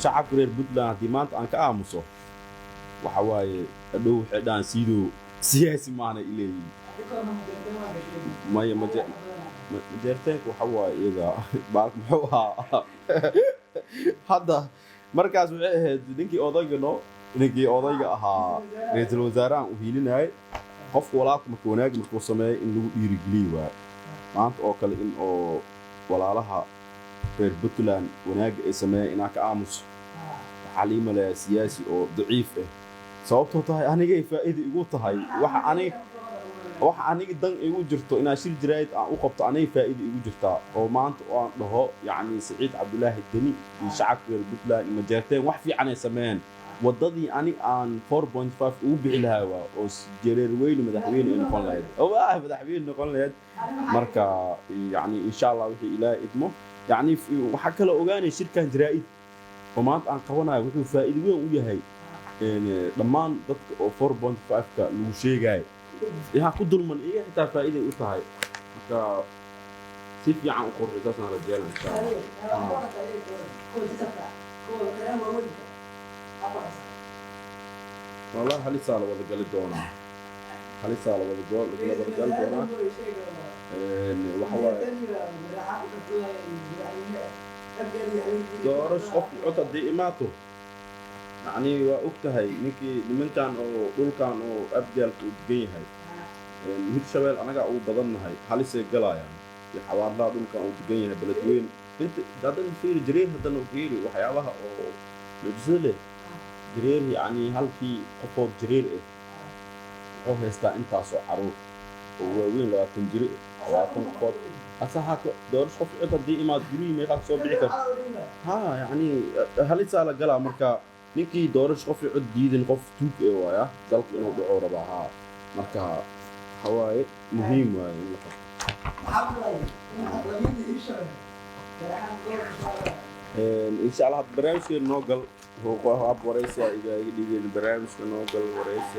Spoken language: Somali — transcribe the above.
shacabka reer Puntland haddii maanta aan ka aamuso waxa waaye dhow xidhaan sidoo siyaasi maana ileeyihiin maya majeerteenku waxa waaye iyaga baal muxuu ahaa hadda markaas waxay ahayd ninkii odayga ahaa ra'iisul wasaarahan u hiilinayay qofka walaalka markuu wanaag markuu sameeyay in lagu dhiirigeliyo waa maanta oo kale in oo walaalaha reer Puntland wanaag ay sameeyay inaa ka aamuso waxaa lii maleeyaa siyaasi oo daciif ah sababtoo tahay anigay faa'iido igu tahay waxa aniga dan igu jirto inaa shir jiraayid aan u qabto anay faa'iido igu jirtaa oo maanta oo aan dhaho yacni Saciid Cabdullaahi Deni iyo shacabka reer Puntland ma jeerteen wax fiican ay sameeyeen wadadii ani aan 4.5 ugu bixi lahaa waa oo jareer weyn madaxweyne noqon lahayd oo madaxweyne noqon lahayd marka yacni insha Allah wixii Ilaahay idmo yacni waxa kale ogaanay shirkan jiraayid oo maanta aan qabanayo wuxuu faa'iido weyn u yahay dhammaan dadka oo 4.5 ka lagu sheegay yaa ku dulman iyo xitaa faa'iido u tahay marka si fiican u qorxisana rajeelan insha Allah والله هل صار ولا قال دونا هل صار ولا قال دونا وحوا دورش قف عطى ديماته يعني وقتها نيكي من كان او دول كان او ابدال ودغين هي مid shabeel anaga ugu badannahay halis ay galayaan xawaarada dhulka uu degan yahay beledweyne inta dadan fiir jireed hadan uu fiiri waxyaabaha oo lajisle jireed yani halkii qofood jireed oo heesta intaas oo caruur oo waaweyn 20 jir 20 qofood asaha door qof hadii imaad guri meeqa soo bixi karto ha yani halis ala galaa marka ninkii doorish qof cod diidan qof tuug ee waaya dalka inuu dhaco rabaa marka حواي مهم إن شاء الله برنامج النوغل هو قاب ورئيس إذا يجي البرنامج النوغل ورئيس